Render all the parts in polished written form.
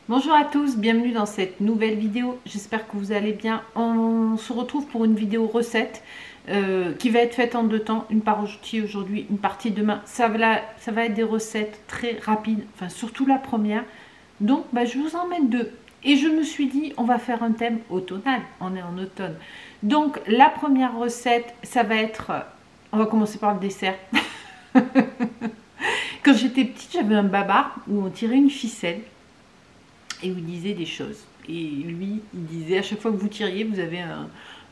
Bonjour à tous, bienvenue dans cette nouvelle vidéo. J'espère que vous allez bien. On se retrouve pour une vidéo recette qui va être faite en deux temps. Une partie aujourd'hui, une partie demain. Ça va être des recettes très rapides, enfin surtout la première. Donc je vous en mets deux. Et je me suis dit, on va faire un thème automnal. On est en automne. Donc la première recette, ça va être... on va commencer par le dessert. Quand j'étais petite, j'avais un babar où on tirait une ficelle. Et où il disait des choses. Et lui, il disait, à chaque fois que vous tiriez, vous avez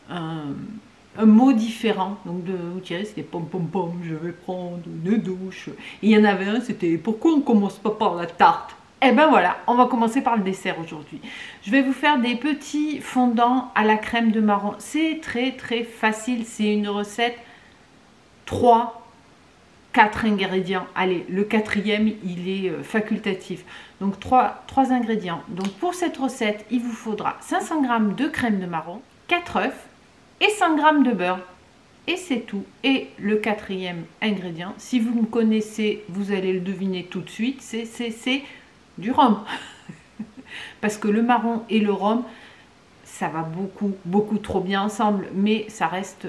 un mot différent. Donc, vous tirez, c'était pom pom pom, je vais prendre une douche. Et il y en avait un, c'était pourquoi on commence pas par la tarte? Et ben voilà, on va commencer par le dessert aujourd'hui. Je vais vous faire des petits fondants à la crème de marron. C'est très très facile, c'est une recette 4 ingrédients. Allez, le quatrième, il est facultatif. Donc, 3 ingrédients. Donc, pour cette recette, il vous faudra 500 g de crème de marron, 4 œufs et 100 g de beurre. Et c'est tout. Et le quatrième ingrédient, si vous me connaissez, vous allez le deviner tout de suite, c'est du rhum. Parce que le marron et le rhum, ça va beaucoup trop bien ensemble, mais ça reste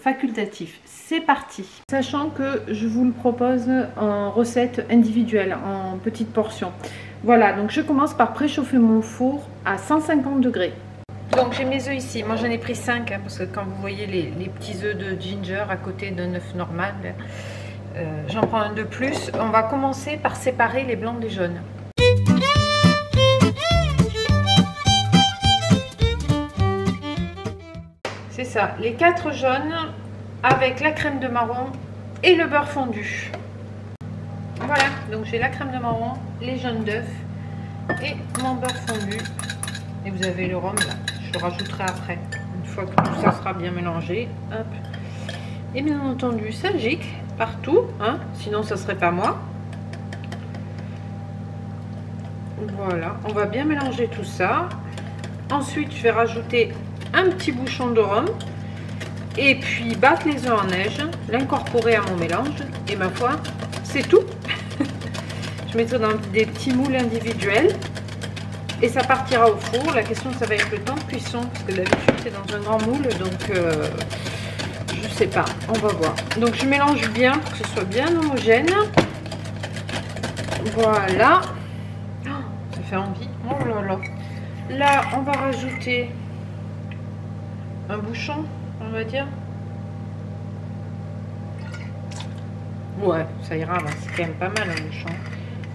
facultatif. C'est parti. Sachant que je vous le propose en recette individuelle, en petites portions. Voilà, donc je commence par préchauffer mon four à 150 degrés. Donc j'ai mes œufs ici, moi j'en ai pris 5, parce que quand vous voyez les petits œufs de ginger à côté d'un œuf normal, j'en prends un de plus. On va commencer par séparer les blancs des jaunes. C'est ça, les 4 jaunes avec la crème de marron et le beurre fondu. Voilà, donc j'ai la crème de marron, les jaunes d'œufs et mon beurre fondu. Et vous avez le rhum là, je le rajouterai après, une fois que tout ça sera bien mélangé. Hop. Et bien entendu, ça gicle partout, hein, sinon ça serait pas moi. Voilà, on va bien mélanger tout ça. Ensuite, je vais rajouter un petit bouchon de rhum et puis battre les œufs en neige, l'incorporer à mon mélange et ma foi, c'est tout. Je mettrai dans des petits moules individuels et ça partira au four. La question, ça va être le temps de cuisson parce que d'habitude c'est dans un grand moule, donc je sais pas, on va voir. Donc je mélange bien pour que ce soit bien homogène. Voilà. Oh, ça fait envie. Oh là là. Là, on va rajouter un bouchon, on va dire. Ouais, ça ira, c'est quand même pas mal un bouchon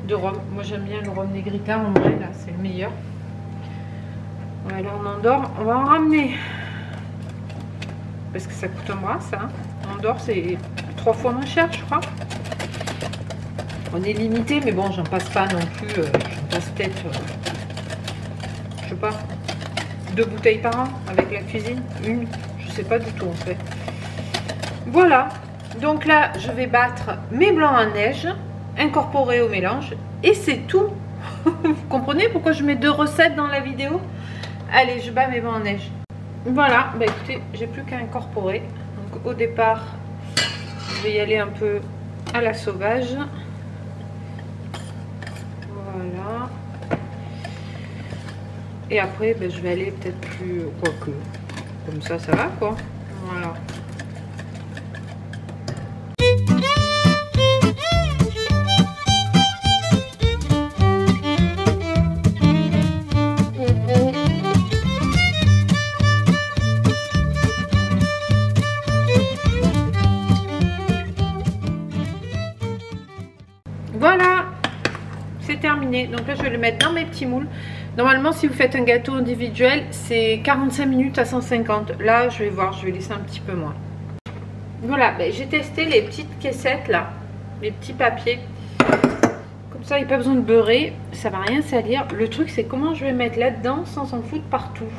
de rhum. Moi j'aime bien le rhum Negrita en vrai, là c'est le meilleur. Voilà, on endort, on va en ramener. Parce que ça coûte un bras ça. En Andorre c'est 3 fois moins cher je crois. On est limité, mais bon, j'en passe pas non plus. J'en passe peut-être, je sais pas, 2 bouteilles par an avec la cuisine. Une, je sais pas du tout en fait. Voilà, donc là je vais battre mes blancs en neige, incorporer au mélange et c'est tout. Vous comprenez pourquoi je mets 2 recettes dans la vidéo? Allez, je bats mes blancs en neige. Voilà, bah écoutez, j'ai plus qu'à incorporer. Donc au départ, je vais y aller un peu à la sauvage. Voilà. Et après, je vais aller peut-être plus... Quoique, comme ça va quoi. Voilà. Voilà, c'est terminé. Donc là, je vais le mettre dans mes petits moules. Normalement, si vous faites un gâteau individuel, c'est 45 minutes à 150. Là, je vais voir, je vais laisser un petit peu moins. Voilà, j'ai testé les petites caissettes là, les petits papiers. Comme ça, il n'y a pas besoin de beurrer, ça va rien salir. Le truc, c'est comment je vais mettre là-dedans sans s'en foutre partout.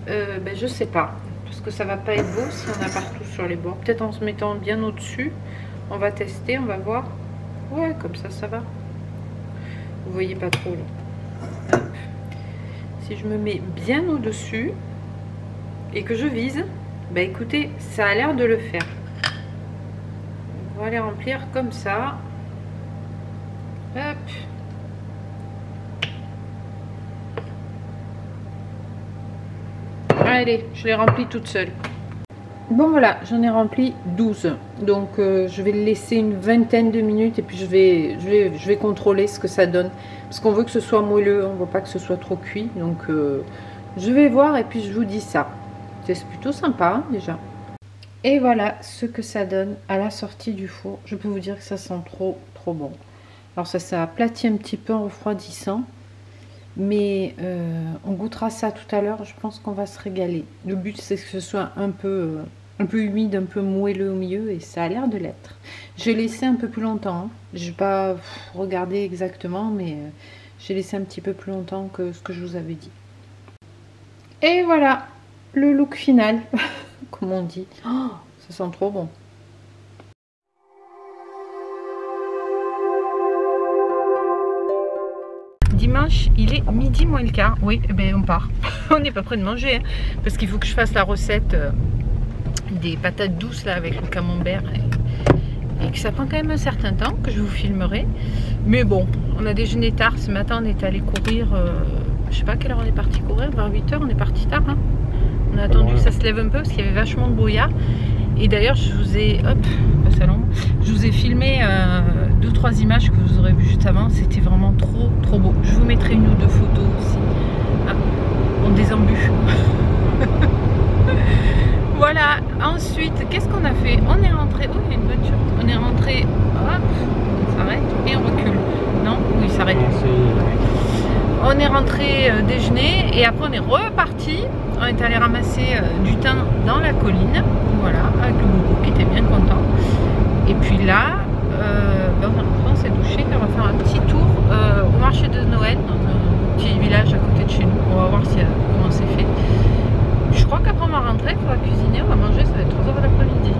Je sais pas, parce que ça va pas être beau si on a partout sur les bords. Peut-être en se mettant bien au-dessus. On va tester, on va voir. Ouais, comme ça, ça va. Vous voyez pas trop là. Hop. Si je me mets bien au-dessus et que je vise, écoutez, ça a l'air de le faire. On va les remplir comme ça. Hop. Allez, je l'ai rempli toute seule. Bon voilà, j'en ai rempli 12. Donc je vais le laisser une vingtaine de minutes et puis je vais contrôler ce que ça donne. Parce qu'on veut que ce soit moelleux, on ne veut pas que ce soit trop cuit. Donc je vais voir et puis je vous dis ça. C'est plutôt sympa hein, déjà. Et voilà ce que ça donne à la sortie du four. Je peux vous dire que ça sent trop bon. Alors ça aplatit un petit peu en refroidissant. Mais on goûtera ça tout à l'heure. Je pense qu'on va se régaler. Le but c'est que ce soit un peu humide, un peu moelleux au milieu. Et ça a l'air de l'être. J'ai laissé un peu plus longtemps. Hein. Je n'ai pas regardé exactement. Mais j'ai laissé un petit peu plus longtemps que ce que je vous avais dit. Et voilà le look final. Comme on dit. Oh, ça sent trop bon. Dimanche, il est midi moins le quart. Oui, eh ben on part. On n'est pas prêt de manger. Hein, parce qu'il faut que je fasse la recette des patates douces là avec le camembert. Et que ça prend quand même un certain temps, que je vous filmerai. Mais bon, on a déjeuné tard. Ce matin, on est allé courir. Je sais pas à quelle heure on est parti courir. Vers 8 h, on est parti tard. Hein. On a attendu que ça se lève un peu parce qu'il y avait vachement de brouillard. Et d'ailleurs, je vous ai, je vous ai filmé 2-3 images que vous aurez vues juste avant. C'était vraiment trop beau. Je vous mettrai une ou deux photos aussi. Ah, on désembue. Voilà. Ensuite, qu'est-ce qu'on a fait? On est rentré. Oh, il y a une voiture. On est rentré. Hop, on s'arrête et on recule. Non? Oui, il s'arrête. On est rentré déjeuner et après on est reparti. On est allé ramasser du thym dans la colline. Voilà, avec le boubou qui était bien content. Et puis là, on s'est douché et on va faire un petit tour au marché de Noël, dans un petit village à côté de chez nous. On va voir comment c'est fait. Je crois qu'après on va rentrer, on va cuisiner, on va manger, ça va être 3 h de l'après-midi.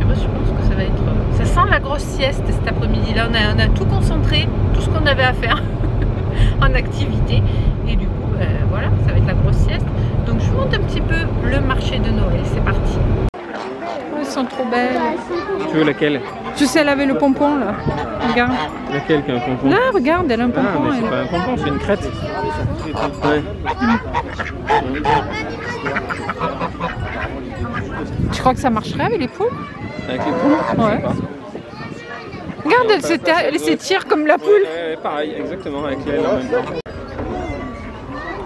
Je pense que ça va être... Ça sent la grosse sieste cet après-midi. Là, on a tout concentré, tout ce qu'on avait à faire en activité. Et du coup, voilà, ça va être la grosse sieste. Donc je vous montre un petit peu le marché de Noël. C'est parti. Oh, elles sont trop belles. Tu veux laquelle? Je sais, elle avait le pompon là. Regarde. Laquelle qui a un pompon? Là, regarde, elle a un pompon. Ah, mais c'est pas un pompon, c'est une crête. Ouais. Tu crois que ça marcherait avec les poules? Avec les poules? Ouais. Regarde, elle s'étire comme la poule. Ouais, pareil, exactement, avec l'aile en même temps.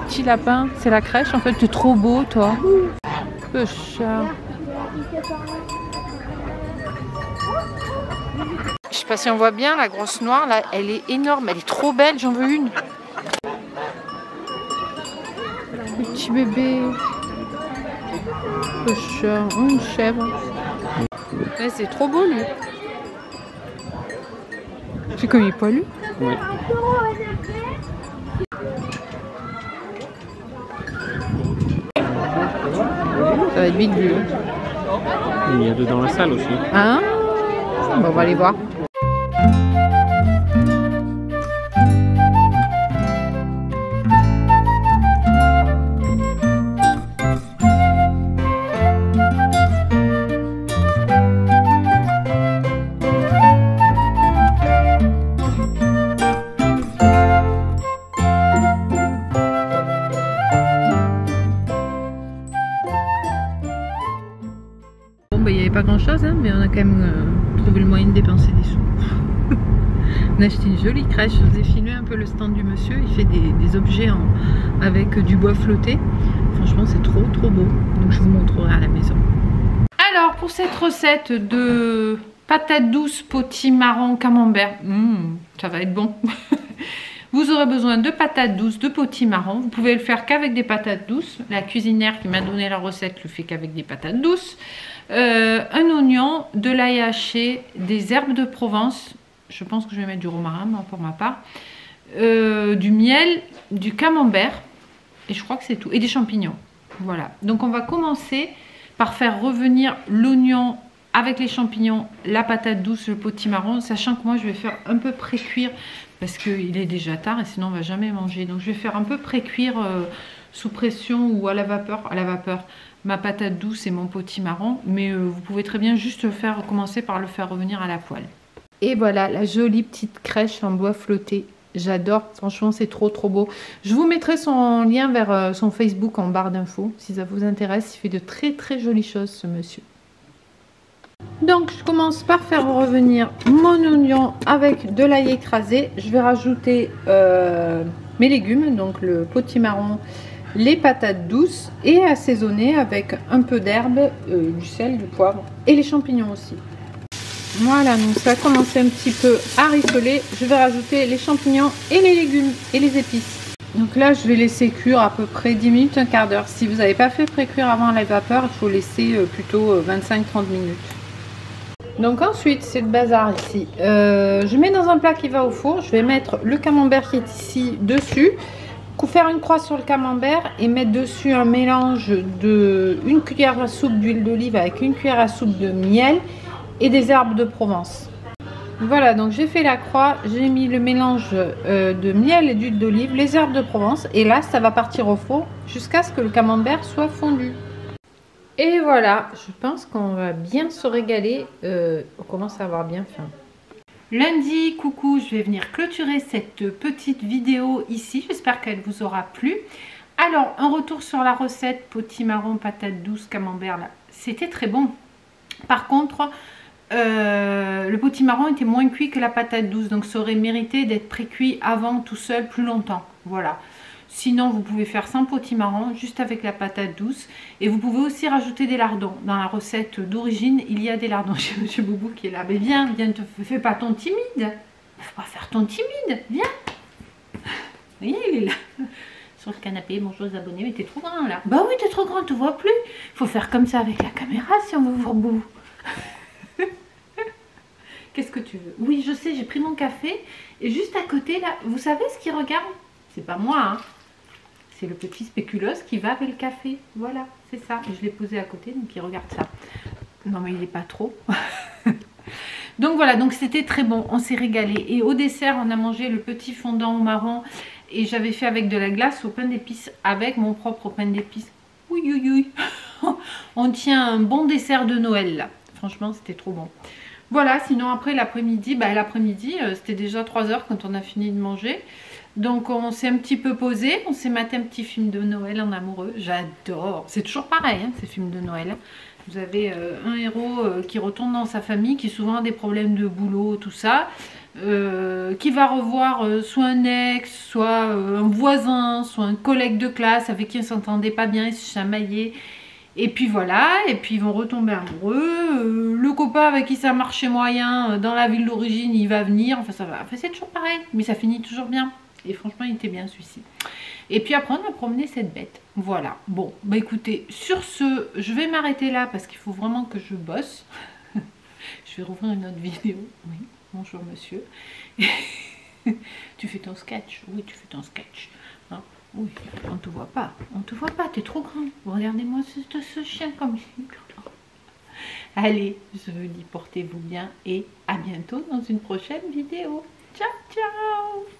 Petit lapin, c'est la crèche. En fait, t'es trop beau, toi. Le chat. Je sais pas si on voit bien, la grosse noire, là, elle est énorme. Elle est trop belle, j'en veux une. Le petit bébé. Le chat, oh, une chèvre. Ouais, c'est trop beau, lui. C'est comme il est poilu. Oui. Ça va être vite vu. Il y a deux dans la salle aussi. Hein? Bon, on va aller voir. Il n'y avait pas grand chose, hein, mais on a quand même trouvé le moyen de dépenser des sous. On a acheté une jolie crèche. Je vous ai filmé un peu le stand du monsieur. Il fait des objets avec du bois flotté. Franchement, c'est trop beau. Donc je vous montrerai à la maison. Alors pour cette recette de patates douces potimarron camembert, ça va être bon. Vous aurez besoin de patates douces, de potimarron. Vous pouvez le faire qu'avec des patates douces. La cuisinière qui m'a donné la recette le fait qu'avec des patates douces. Un oignon, de l'ail haché, des herbes de Provence. Je pense que je vais mettre du romarin pour ma part. Du miel, du camembert. Et je crois que c'est tout. Et des champignons. Voilà. Donc on va commencer par faire revenir l'oignon avec les champignons, la patate douce, le potimarron. Sachant que moi je vais faire un peu pré-cuire. Parce qu'il est déjà tard et sinon on ne va jamais manger. Donc je vais faire un peu pré-cuire sous pression ou à la vapeur. À la vapeur. Ma patate douce et mon potimarron. Mais vous pouvez très bien juste commencer par le faire revenir à la poêle. Et voilà la jolie petite crèche en bois flotté J'adore, franchement c'est trop beau. Je vous mettrai son lien vers son Facebook en barre d'infos si ça vous intéresse. Il fait de très jolies choses ce monsieur. Donc je commence par faire revenir mon oignon avec de l'ail écrasé. Je vais rajouter mes légumes, donc le potimarron, les patates douces et assaisonner avec un peu d'herbe, du sel, du poivre et les champignons aussi. Voilà, donc ça a commencé un petit peu à rissoler. Je vais rajouter les champignons et les légumes et les épices. Donc là, je vais laisser cuire à peu près 10 minutes, un quart d'heure. Si vous n'avez pas fait pré-cuire avant la vapeur, il faut laisser plutôt 25-30 minutes. Donc ensuite, c'est le bazar ici. Je mets dans un plat qui va au four. Je vais mettre le camembert qui est ici dessus. Faire une croix sur le camembert et mettre dessus un mélange de 1 cuillère à soupe d'huile d'olive avec 1 cuillère à soupe de miel et des herbes de Provence. Voilà, donc j'ai fait la croix, j'ai mis le mélange de miel et d'huile d'olive, les herbes de Provence, et là ça va partir au four jusqu'à ce que le camembert soit fondu. Et voilà, je pense qu'on va bien se régaler, on commence à avoir bien faim. Lundi, coucou, je vais venir clôturer cette petite vidéo ici, j'espère qu'elle vous aura plu. Alors, un retour sur la recette, potimarron, patate douce, camembert, là, c'était très bon. Par contre, le potimarron était moins cuit que la patate douce, donc ça aurait mérité d'être pré-cuit avant tout seul plus longtemps. Voilà. Sinon, vous pouvez faire sans potimarron, juste avec la patate douce. Et vous pouvez aussi rajouter des lardons. Dans la recette d'origine, il y a des lardons. J'ai M. Boubou qui est là. Mais viens, fais pas ton timide. Faut pas faire ton timide. Viens. Vous voyez, il est là. Sur le canapé, bonjour les abonnés. Mais t'es trop grand là. Bah oui, t'es trop grand, tu vois plus. Faut faire comme ça avec la caméra si on veut voir Boubou. Qu'est-ce que tu veux? Oui, je sais, j'ai pris mon café. Et juste à côté, là, vous savez ce qu'il regarde? C'est pas moi, hein. C'est le petit spéculoos qui va avec le café. Voilà, c'est ça. Et je l'ai posé à côté, donc il regarde ça. Non, mais il n'est pas trop. Donc voilà, donc c'était très bon. On s'est régalé. Et au dessert, on a mangé le petit fondant au marron. Et j'avais fait avec de la glace au pain d'épices, avec mon propre pain d'épices. Oui, oui, oui. On tient un bon dessert de Noël, là. Franchement, c'était trop bon. Voilà, sinon après l'après-midi, c'était déjà 3 h quand on a fini de manger. Donc on s'est un petit peu posé, on s'est maté un petit film de Noël en amoureux. J'adore, c'est toujours pareil hein, ces films de Noël. Vous avez un héros qui retourne dans sa famille, qui souvent a des problèmes de boulot, tout ça. Qui va revoir soit un ex, soit un voisin, soit un collègue de classe avec qui il ne s'entendait pas bien, il se chamaillait. Et puis voilà, et puis ils vont retomber amoureux. Le copain avec qui ça marchait moyen dans la ville d'origine, il va venir. Enfin, ça va. Enfin, c'est toujours pareil, mais ça finit toujours bien. Et franchement, il était bien celui-ci. Et puis après, on a promené cette bête. Voilà. Bon, bah écoutez, sur ce, je vais m'arrêter là parce qu'il faut vraiment que je bosse. Je vais rouvrir une autre vidéo. Oui, bonjour monsieur. Tu fais ton sketch? Oui, tu fais ton sketch. Hein? Oui, on te voit pas. On te voit pas, t'es trop grand. Regardez-moi ce chien comme il est grand. Allez, je vous dis portez-vous bien et à bientôt dans une prochaine vidéo. Ciao, ciao!